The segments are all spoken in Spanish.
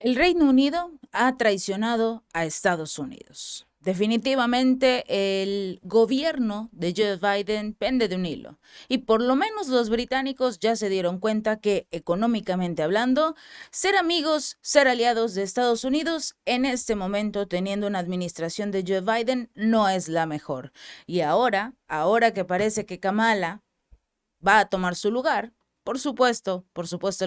El Reino Unido ha traicionado a Estados Unidos. Definitivamente el gobierno de Joe Biden pende de un hilo y por lo menos los británicos ya se dieron cuenta que económicamente hablando, ser amigos, ser aliados de Estados Unidos en este momento teniendo una administración de Joe Biden no es la mejor. Y ahora que parece que Kamala va a tomar su lugar, por supuesto,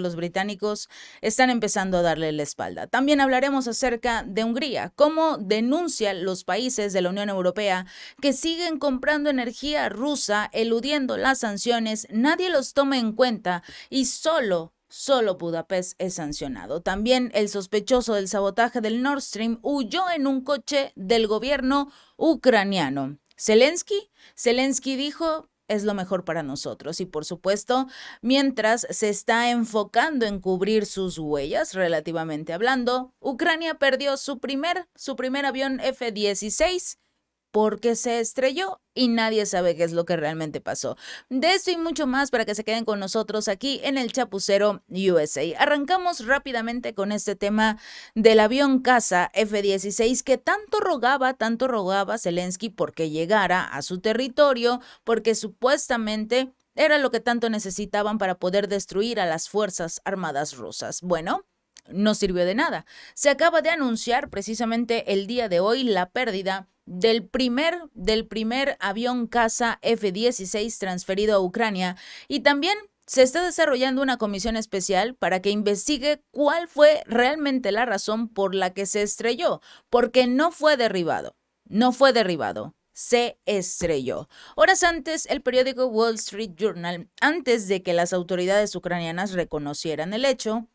los británicos están empezando a darle la espalda. También hablaremos acerca de Hungría, cómo denuncian los países de la Unión Europea que siguen comprando energía rusa, eludiendo las sanciones, nadie los toma en cuenta y Solo Budapest es sancionado. También el sospechoso del sabotaje del Nord Stream huyó en un coche del gobierno ucraniano. Zelensky dijo, es lo mejor para nosotros. Y por supuesto, mientras se está enfocando en cubrir sus huellas, relativamente hablando, Ucrania perdió su primer avión F-16 porque se estrelló y nadie sabe qué es lo que realmente pasó. De esto y mucho más para que se queden con nosotros aquí en el Chapucero USA. Arrancamos rápidamente con este tema del avión caza F-16 que tanto rogaba Zelensky porque llegara a su territorio, porque supuestamente era lo que tanto necesitaban para poder destruir a las Fuerzas Armadas rusas. Bueno, no sirvió de nada. Se acaba de anunciar precisamente el día de hoy la pérdida del primer avión caza F-16 transferido a Ucrania y también se está desarrollando una comisión especial para que investigue cuál fue realmente la razón por la que se estrelló, porque no fue derribado, se estrelló. Horas antes, el periódico Wall Street Journal, antes de que las autoridades ucranianas reconocieran el hecho,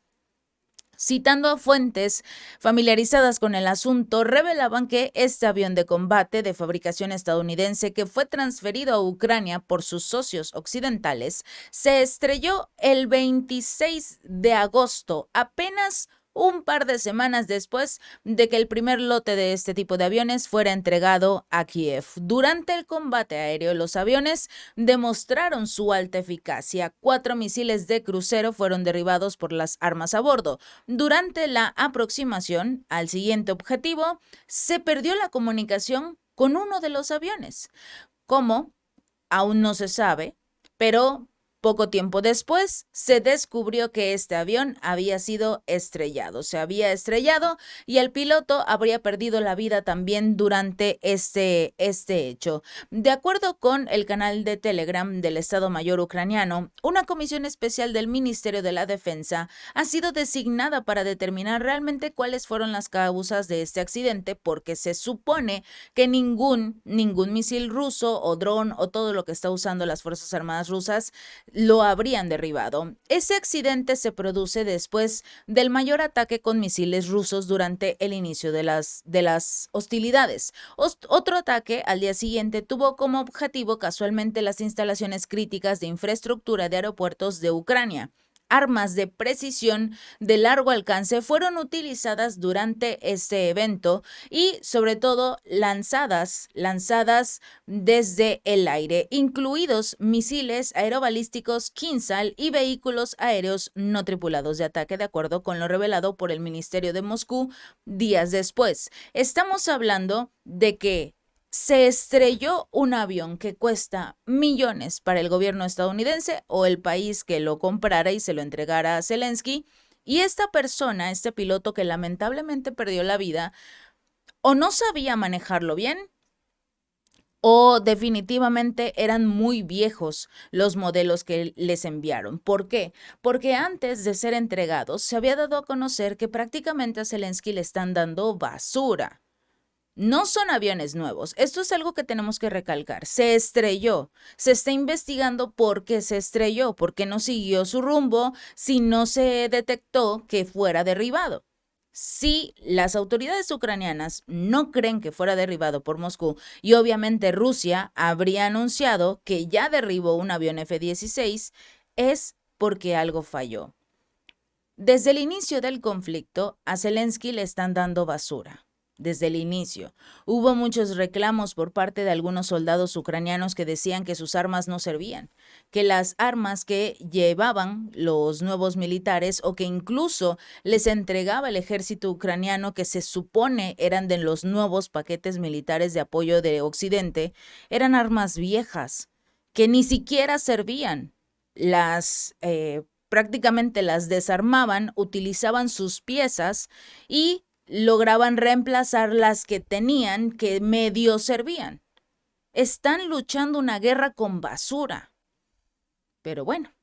citando a fuentes familiarizadas con el asunto, revelaban que este avión de combate de fabricación estadounidense que fue transferido a Ucrania por sus socios occidentales se estrelló el 26 de agosto, apenas un par de semanas después de que el primer lote de este tipo de aviones fuera entregado a Kiev. Durante el combate aéreo, los aviones demostraron su alta eficacia. 4 misiles de crucero fueron derribados por las armas a bordo. Durante la aproximación al siguiente objetivo, se perdió la comunicación con uno de los aviones. ¿Cómo? Aún no se sabe, pero poco tiempo después se descubrió que este avión había sido estrellado. Se había estrellado y el piloto habría perdido la vida también durante este hecho. De acuerdo con el canal de Telegram del Estado Mayor ucraniano, una comisión especial del Ministerio de la Defensa ha sido designada para determinar realmente cuáles fueron las causas de este accidente, porque se supone que ningún misil ruso o dron o todo lo que está usando las Fuerzas Armadas rusas lo habrían derribado. Ese accidente se produce después del mayor ataque con misiles rusos durante el inicio de las hostilidades. Otro ataque al día siguiente tuvo como objetivo casualmente las instalaciones críticas de infraestructura de aeropuertos de Ucrania. Armas de precisión de largo alcance fueron utilizadas durante este evento y sobre todo lanzadas desde el aire, incluidos misiles aerobalísticos Kinzhal y vehículos aéreos no tripulados de ataque, de acuerdo con lo revelado por el Ministerio de Moscú días después. Estamos hablando de que se estrelló un avión que cuesta millones para el gobierno estadounidense o el país que lo comprara y se lo entregara a Zelensky. Y esta persona, este piloto que lamentablemente perdió la vida, o no sabía manejarlo bien, o definitivamente eran muy viejos los modelos que les enviaron. ¿Por qué? Porque antes de ser entregados se había dado a conocer que prácticamente a Zelensky le están dando basura. No son aviones nuevos. Esto es algo que tenemos que recalcar. Se estrelló. Se está investigando por qué se estrelló, por qué no siguió su rumbo, si no se detectó que fuera derribado. Si las autoridades ucranianas no creen que fuera derribado por Moscú y obviamente Rusia habría anunciado que ya derribó un avión F-16, es porque algo falló. Desde el inicio del conflicto, a Zelensky le están dando basura. desde el inicio. Hubo muchos reclamos por parte de algunos soldados ucranianos que decían que sus armas no servían, que las armas que llevaban los nuevos militares o que incluso les entregaba el ejército ucraniano, que se supone eran de los nuevos paquetes militares de apoyo de Occidente, eran armas viejas, que ni siquiera servían. Prácticamente las desarmaban, utilizaban sus piezas y lograban reemplazar las que tenían que medio servían. Están luchando una guerra con basura. Pero bueno,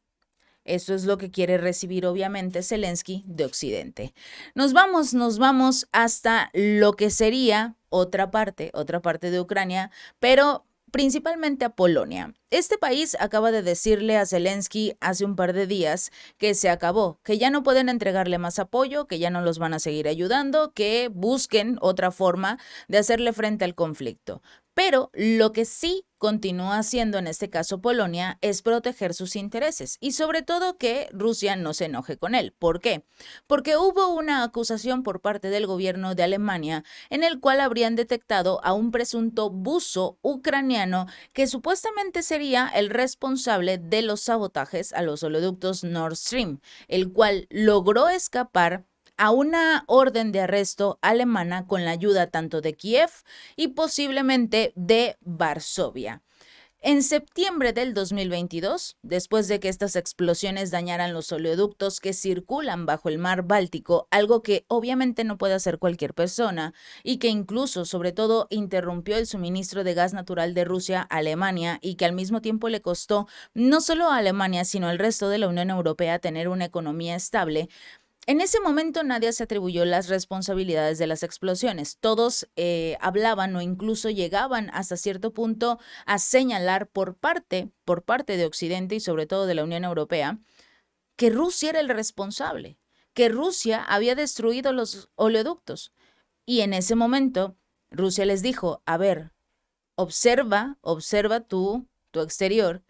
eso es lo que quiere recibir obviamente Zelensky de Occidente. Nos vamos hasta lo que sería otra parte de Ucrania, pero principalmente a Polonia. Este país acaba de decirle a Zelensky hace un par de días que se acabó, que ya no pueden entregarle más apoyo, que ya no los van a seguir ayudando, que busquen otra forma de hacerle frente al conflicto. Pero lo que sí continúa haciendo en este caso Polonia es proteger sus intereses y sobre todo que Rusia no se enoje con él. ¿Por qué? Porque hubo una acusación por parte del gobierno de Alemania en el cual habrían detectado a un presunto buzo ucraniano que supuestamente sería el responsable de los sabotajes a los oleoductos Nord Stream, el cual logró escapar a una orden de arresto alemana con la ayuda tanto de Kiev y posiblemente de Varsovia. En septiembre del 2022, después de que estas explosiones dañaran los oleoductos que circulan bajo el mar Báltico, algo que obviamente no puede hacer cualquier persona y que incluso, sobre todo, interrumpió el suministro de gas natural de Rusia a Alemania y que al mismo tiempo le costó no solo a Alemania, sino al resto de la Unión Europea tener una economía estable. En ese momento nadie se atribuyó las responsabilidades de las explosiones. Todos hablaban o incluso llegaban hasta cierto punto a señalar por parte de Occidente y sobre todo de la Unión Europea que Rusia era el responsable, que Rusia había destruido los oleoductos. Y en ese momento Rusia les dijo, a ver, observa tu exterior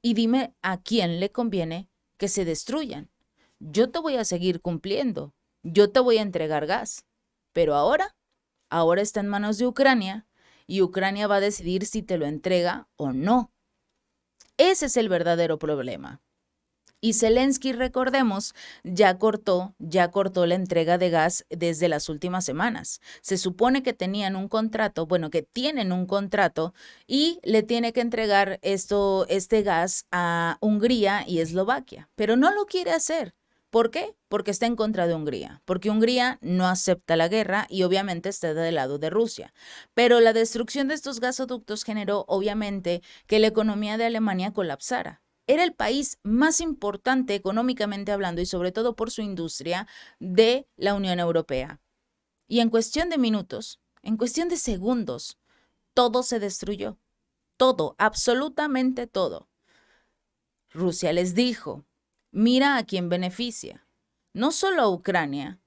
y dime a quién le conviene que se destruyan. Yo te voy a seguir cumpliendo, yo te voy a entregar gas, pero ahora está en manos de Ucrania y Ucrania va a decidir si te lo entrega o no. Ese es el verdadero problema. Y Zelensky, recordemos, ya cortó la entrega de gas desde las últimas semanas. Se supone que tenían un contrato, que tienen un contrato y le tiene que entregar este gas a Hungría y Eslovaquia, pero no lo quiere hacer. ¿Por qué? Porque está en contra de Hungría, porque Hungría no acepta la guerra y obviamente está del lado de Rusia. Pero la destrucción de estos gasoductos generó obviamente que la economía de Alemania colapsara. Era el país más importante económicamente hablando y sobre todo por su industria de la Unión Europea. Y en cuestión de minutos, en cuestión de segundos, todo se destruyó. Todo, absolutamente todo. Rusia les dijo, mira a quién beneficia. No solo a Ucrania,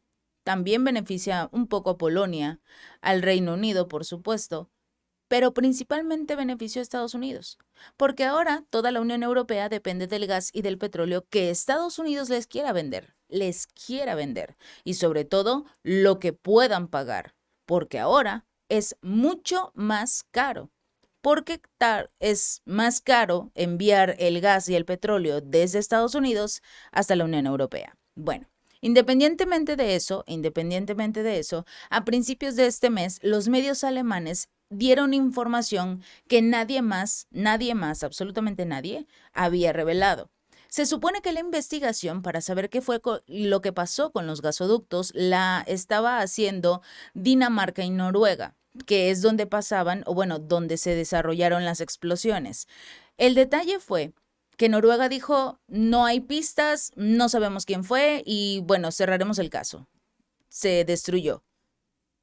también beneficia un poco a Polonia, al Reino Unido, por supuesto, pero principalmente benefició a Estados Unidos, porque ahora toda la Unión Europea depende del gas y del petróleo que Estados Unidos les quiera vender, y sobre todo lo que puedan pagar, porque ahora es mucho más caro. Porque es más caro enviar el gas y el petróleo desde Estados Unidos hasta la Unión Europea. Bueno, independientemente de eso, a principios de este mes, los medios alemanes dieron información que nadie más, absolutamente nadie, había revelado. Se supone que la investigación para saber qué fue lo que pasó con los gasoductos la estaba haciendo Dinamarca y Noruega, que es donde pasaban, donde se desarrollaron las explosiones. El detalle fue que Noruega dijo, no hay pistas, no sabemos quién fue y cerraremos el caso. Se destruyó.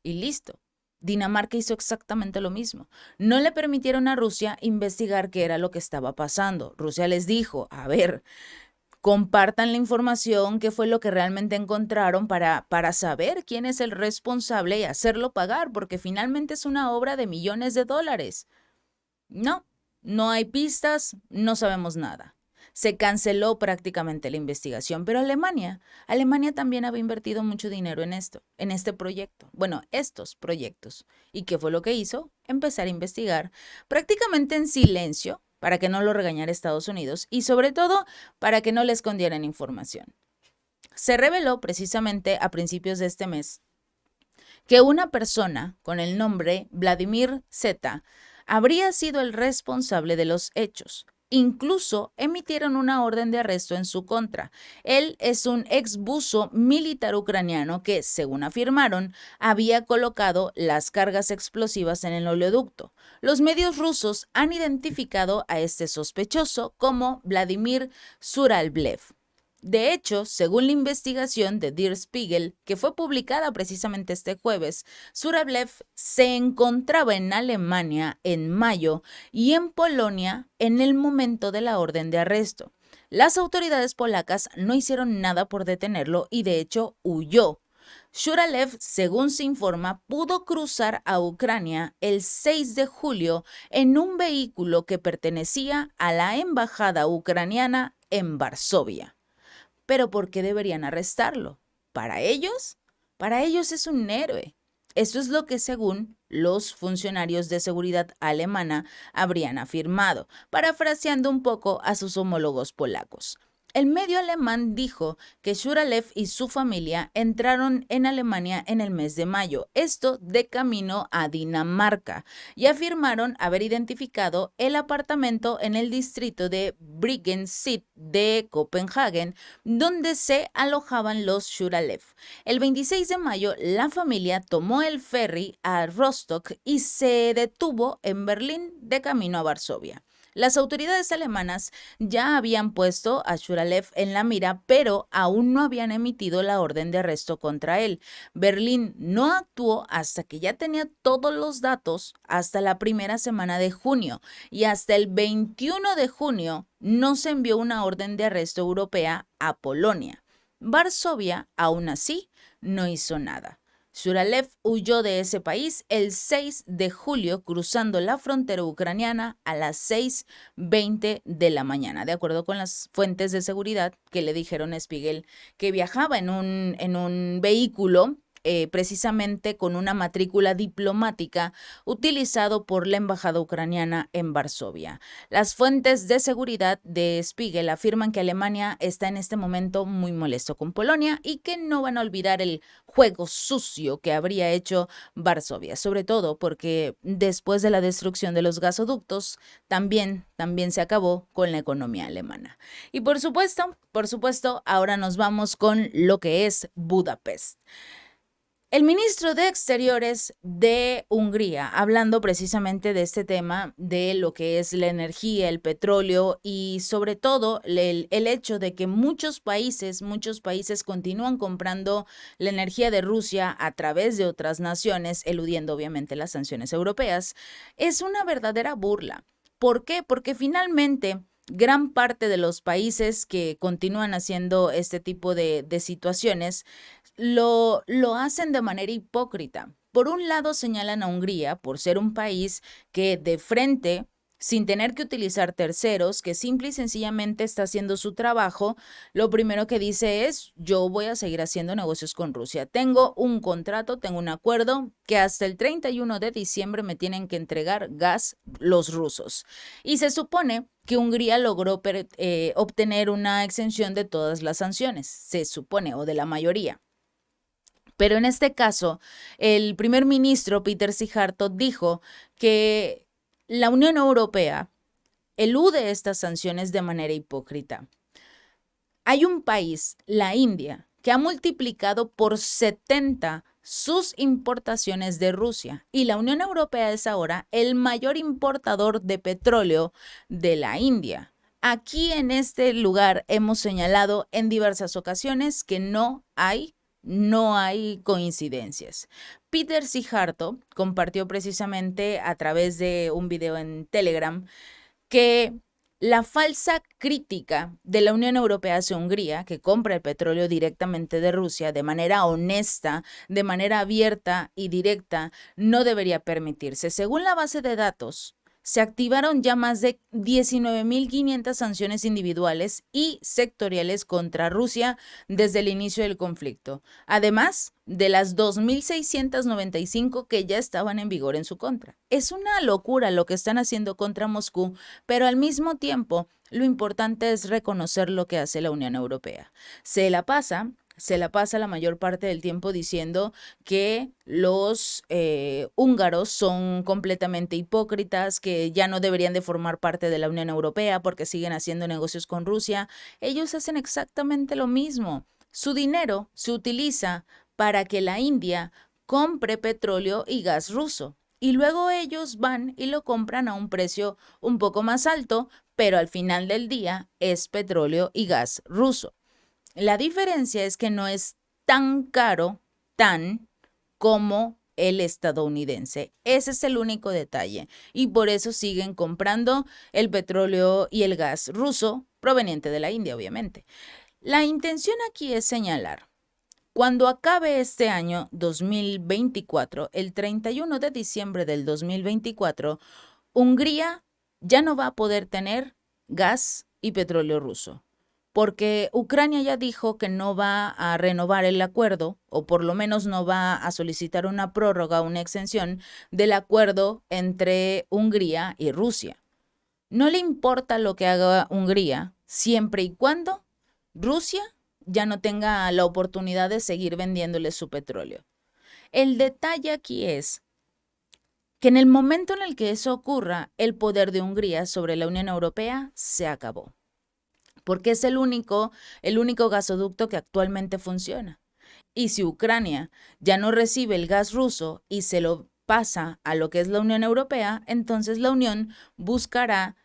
Y listo. Dinamarca hizo exactamente lo mismo. No le permitieron a Rusia investigar qué era lo que estaba pasando. Rusia les dijo, a ver, compartan la información, qué fue lo que realmente encontraron para saber quién es el responsable y hacerlo pagar, porque finalmente es una obra de millones de dólares. No hay pistas, no sabemos nada. se canceló prácticamente la investigación, pero Alemania también había invertido mucho dinero en esto, en este proyecto, bueno, estos proyectos. ¿Y qué fue lo que hizo? Empezar a investigar prácticamente en silencio para que no lo regañara Estados Unidos y sobre todo para que no le escondieran información. Se reveló precisamente a principios de este mes que una persona con el nombre Vladimir Z habría sido el responsable de los hechos. Incluso emitieron una orden de arresto en su contra. Él es un ex buzo militar ucraniano que, según afirmaron, había colocado las cargas explosivas en el oleoducto. Los medios rusos han identificado a este sospechoso como Vladimir Suralblev. De hecho, según la investigación de Der Spiegel, que fue publicada precisamente este jueves, Surablev se encontraba en Alemania en mayo y en Polonia en el momento de la orden de arresto. Las autoridades polacas no hicieron nada por detenerlo y de hecho huyó. Shuralev, según se informa, pudo cruzar a Ucrania el 6 de julio en un vehículo que pertenecía a la embajada ucraniana en Varsovia. Pero ¿por qué deberían arrestarlo? ¿Para ellos? Para ellos es un héroe. Esto es lo que, según los funcionarios de seguridad alemana, habrían afirmado, parafraseando un poco a sus homólogos polacos. El medio alemán dijo que Shuralev y su familia entraron en Alemania en el mes de mayo, esto de camino a Dinamarca, y afirmaron haber identificado el apartamento en el distrito de Bryggensved de Copenhague, donde se alojaban los Shuralev. El 26 de mayo, la familia tomó el ferry a Rostock y se detuvo en Berlín de camino a Varsovia. Las autoridades alemanas ya habían puesto a Shuralev en la mira, pero aún no habían emitido la orden de arresto contra él. Berlín no actuó hasta que ya tenía todos los datos hasta la primera semana de junio y hasta el 21 de junio no se envió una orden de arresto europea a Polonia. Varsovia, aún así, no hizo nada. Shuralev huyó de ese país el 6 de julio cruzando la frontera ucraniana a las 6:20 de la mañana, de acuerdo con las fuentes de seguridad que le dijeron a Spiegel que viajaba en un vehículo precisamente con una matrícula diplomática utilizado por la embajada ucraniana en Varsovia. Las fuentes de seguridad de Spiegel afirman que Alemania está en este momento muy molesto con Polonia y que no van a olvidar el juego sucio que habría hecho Varsovia, sobre todo porque después de la destrucción de los gasoductos también se acabó con la economía alemana. Y por supuesto, ahora nos vamos con lo que es Budapest. El ministro de Exteriores de Hungría, hablando precisamente de este tema, de lo que es la energía, el petróleo y sobre todo el hecho de que muchos países continúan comprando la energía de Rusia a través de otras naciones, eludiendo obviamente las sanciones europeas, es una verdadera burla. ¿Por qué? Porque finalmente gran parte de los países que continúan haciendo este tipo de situaciones lo hacen de manera hipócrita. Por un lado señalan a Hungría por ser un país que de frente, sin tener que utilizar terceros, que simple y sencillamente está haciendo su trabajo, lo primero que dice es: yo voy a seguir haciendo negocios con Rusia. Tengo un contrato, tengo un acuerdo que hasta el 31 de diciembre me tienen que entregar gas los rusos. Y se supone que Hungría logró obtener una exención de todas las sanciones, se supone, o de la mayoría. Pero en este caso, el primer ministro Peter Szijjártó dijo que la Unión Europea elude estas sanciones de manera hipócrita. Hay un país, la India, que ha multiplicado por 70 sus importaciones de Rusia y la Unión Europea es ahora el mayor importador de petróleo de la India. Aquí en este lugar hemos señalado en diversas ocasiones que no hay coincidencias. Peter Szijjártó compartió precisamente a través de un video en Telegram que la falsa crítica de la Unión Europea hacia Hungría, que compra el petróleo directamente de Rusia de manera honesta, de manera abierta y directa, no debería permitirse. Según la base de datos, se activaron ya más de 19.500 sanciones individuales y sectoriales contra Rusia desde el inicio del conflicto, además de las 2.695 que ya estaban en vigor en su contra. Es una locura lo que están haciendo contra Moscú, pero al mismo tiempo lo importante es reconocer lo que hace la Unión Europea. Se la pasa la mayor parte del tiempo diciendo que los húngaros son completamente hipócritas, que ya no deberían de formar parte de la Unión Europea porque siguen haciendo negocios con Rusia. Ellos hacen exactamente lo mismo. Su dinero se utiliza para que la India compre petróleo y gas ruso. Y luego ellos van y lo compran a un precio un poco más alto, pero al final del día es petróleo y gas ruso. La diferencia es que no es tan caro, como el estadounidense. Ese es el único detalle. Y por eso siguen comprando el petróleo y el gas ruso proveniente de la India, obviamente. La intención aquí es señalar, cuando acabe este año 2024, el 31 de diciembre del 2024, Hungría ya no va a poder tener gas y petróleo ruso, porque Ucrania ya dijo que no va a renovar el acuerdo, o por lo menos no va a solicitar una prórroga, una extensión del acuerdo entre Hungría y Rusia. No le importa lo que haga Hungría, siempre y cuando Rusia ya no tenga la oportunidad de seguir vendiéndole su petróleo. El detalle aquí es que en el momento en el que eso ocurra, el poder de Hungría sobre la Unión Europea se acabó, porque es el único gasoducto que actualmente funciona. Y si Ucrania ya no recibe el gas ruso y se lo pasa a lo que es la Unión Europea, entonces la Unión buscará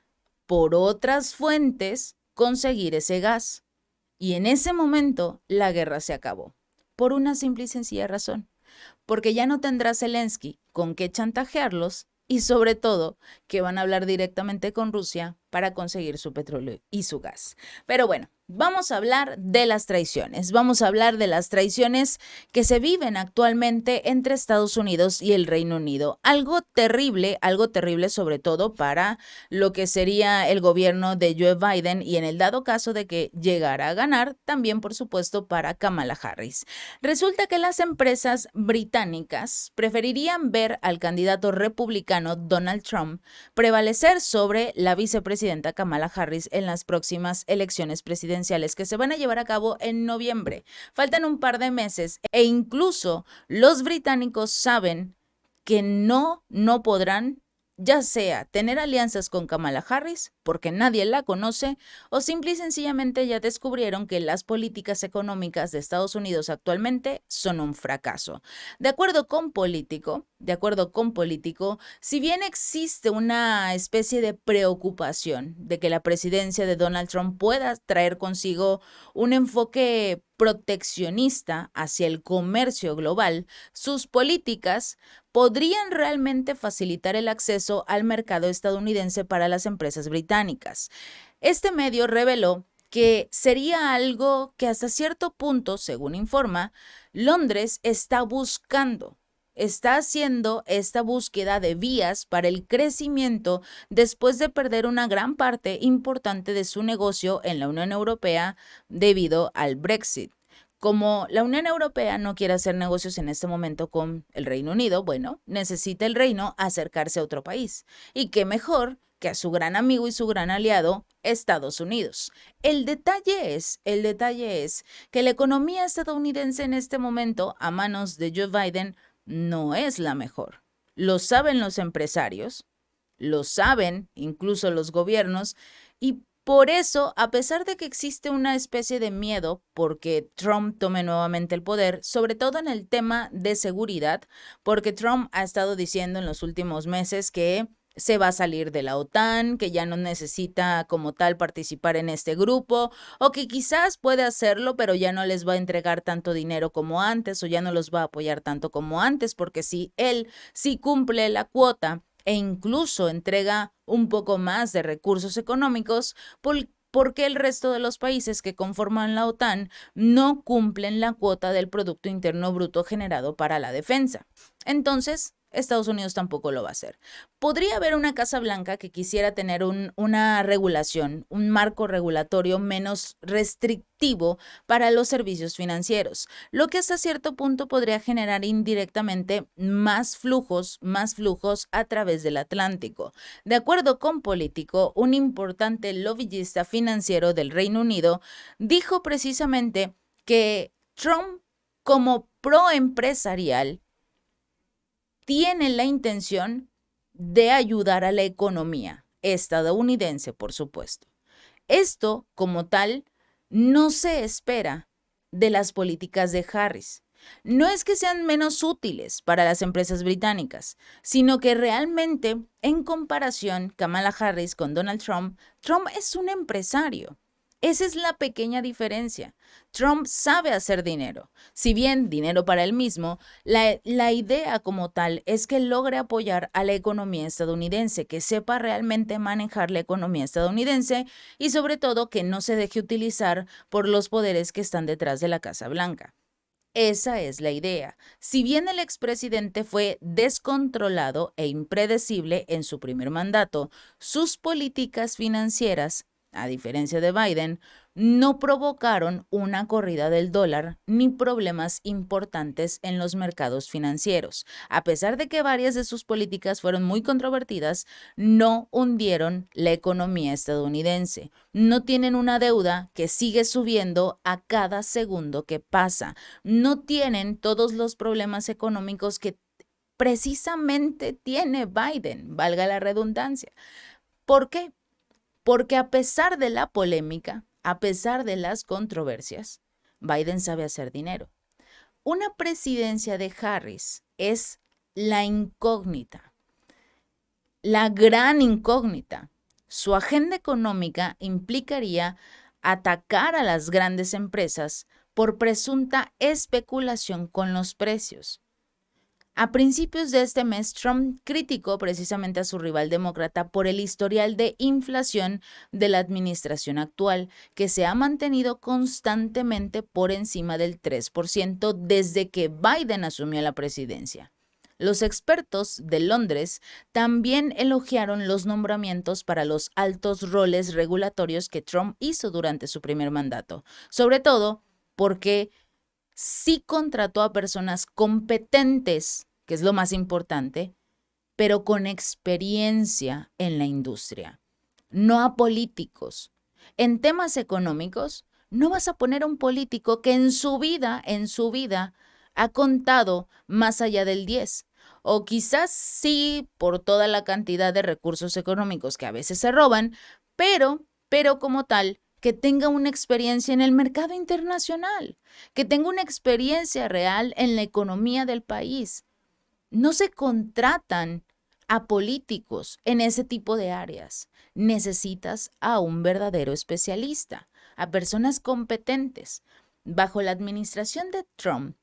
por otras fuentes conseguir ese gas. Y en ese momento la guerra se acabó, por una simple y sencilla razón, porque ya no tendrá Zelensky con qué chantajearlos y sobre todo que van a hablar directamente con Rusia para conseguir su petróleo y su gas. Pero bueno, vamos a hablar de las traiciones. Vamos a hablar de las traiciones que se viven actualmente entre Estados Unidos y el Reino Unido. Algo terrible sobre todo para lo que sería el gobierno de Joe Biden y en el dado caso de que llegara a ganar, también por supuesto para Kamala Harris. Resulta que las empresas británicas preferirían ver al candidato republicano Donald Trump prevalecer sobre la vicepresidenta Kamala Harris en las próximas elecciones presidenciales que se van a llevar a cabo en noviembre. Faltan un par de meses e incluso los británicos saben que no podrán, ya sea tener alianzas con Kamala Harris, porque nadie la conoce, o simple y sencillamente ya descubrieron que las políticas económicas de Estados Unidos actualmente son un fracaso. De acuerdo con Político, si bien existe una especie de preocupación de que la presidencia de Donald Trump pueda traer consigo un enfoque proteccionista hacia el comercio global, sus políticas podrían realmente facilitar el acceso al mercado estadounidense para las empresas británicas. Este medio reveló que sería algo que hasta cierto punto, según informa, Londres está haciendo esta búsqueda de vías para el crecimiento después de perder una gran parte importante de su negocio en la Unión Europea debido al Brexit. Como la Unión Europea no quiere hacer negocios en este momento con el Reino Unido, bueno, necesita el Reino acercarse a otro país. Y qué mejor que a su gran amigo y su gran aliado, Estados Unidos. El detalle es que la economía estadounidense en este momento, a manos de Joe Biden, no es la mejor. Lo saben los empresarios, lo saben incluso los gobiernos, y por eso, a pesar de que existe una especie de miedo porque Trump tome nuevamente el poder, sobre todo en el tema de seguridad, porque Trump ha estado diciendo en los últimos meses que se va a salir de la OTAN, que ya no necesita como tal participar en este grupo, o que quizás puede hacerlo, pero ya no les va a entregar tanto dinero como antes, o ya no los va a apoyar tanto como antes, porque si él sí cumple la cuota e incluso entrega un poco más de recursos económicos, ¿por qué el resto de los países que conforman la OTAN no cumplen la cuota del Producto Interno Bruto generado para la defensa? Entonces, Estados Unidos tampoco lo va a hacer. Podría haber una Casa Blanca que quisiera tener una regulación, un marco regulatorio menos restrictivo para los servicios financieros, lo que hasta cierto punto podría generar indirectamente más flujos a través del Atlántico. De acuerdo con Político, un importante lobbyista financiero del Reino Unido dijo precisamente que Trump, como proempresarial, tiene la intención de ayudar a la economía estadounidense, por supuesto. Esto, como tal, no se espera de las políticas de Harris. No es que sean menos útiles para las empresas británicas, sino que realmente, en comparación, Kamala Harris con Donald Trump, Trump es un empresario. Esa es la pequeña diferencia. Trump sabe hacer dinero. Si bien dinero para él mismo, la idea como tal es que logre apoyar a la economía estadounidense, que sepa realmente manejar la economía estadounidense y sobre todo que no se deje utilizar por los poderes que están detrás de la Casa Blanca. Esa es la idea. Si bien el expresidente fue descontrolado e impredecible en su primer mandato, sus políticas financieras, a diferencia de Biden, no provocaron una corrida del dólar ni problemas importantes en los mercados financieros. A pesar de que varias de sus políticas fueron muy controvertidas, no hundieron la economía estadounidense. No tienen una deuda que sigue subiendo a cada segundo que pasa. No tienen todos los problemas económicos que precisamente tiene Biden, valga la redundancia. ¿Por qué? Porque a pesar de la polémica, a pesar de las controversias, Biden sabe hacer dinero. Una presidencia de Harris es la incógnita, la gran incógnita. Su agenda económica implicaría atacar a las grandes empresas por presunta especulación con los precios. A principios de este mes, Trump criticó precisamente a su rival demócrata por el historial de inflación de la administración actual, que se ha mantenido constantemente por encima del 3% desde que Biden asumió la presidencia. Los expertos de Londres también elogiaron los nombramientos para los altos roles regulatorios que Trump hizo durante su primer mandato, sobre todo porque sí contrató a personas competentes, que es lo más importante, pero con experiencia en la industria, no a políticos. En temas económicos, no vas a poner a un político que en su vida, ha contado más allá del 10. O quizás sí por toda la cantidad de recursos económicos que a veces se roban, pero como tal, que tenga una experiencia en el mercado internacional, que tenga una experiencia real en la economía del país. No se contratan a políticos en ese tipo de áreas. Necesitas a un verdadero especialista, a personas competentes. Bajo la administración de Trump,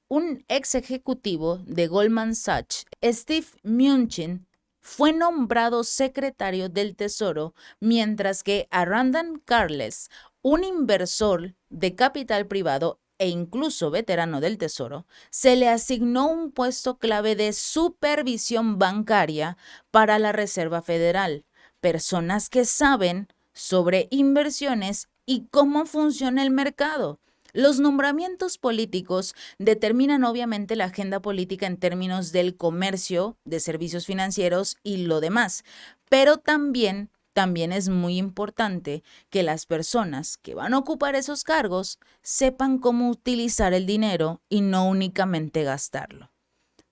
un ex ejecutivo de Goldman Sachs, Steve Mnuchin, fue nombrado secretario del Tesoro, mientras que a Randall Carles, un inversor de capital privado e incluso veterano del Tesoro, se le asignó un puesto clave de supervisión bancaria para la Reserva Federal. Personas que saben sobre inversiones y cómo funciona el mercado. Los nombramientos políticos determinan obviamente la agenda política en términos del comercio, de servicios financieros y lo demás, pero también es muy importante que las personas que van a ocupar esos cargos sepan cómo utilizar el dinero y no únicamente gastarlo.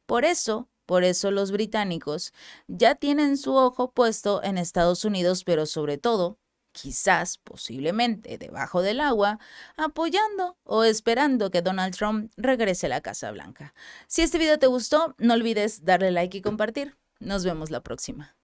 Por eso los británicos ya tienen su ojo puesto en Estados Unidos, pero sobre todo, quizás, posiblemente, debajo del agua, apoyando o esperando que Donald Trump regrese a la Casa Blanca. Si este video te gustó, no olvides darle like y compartir. Nos vemos la próxima.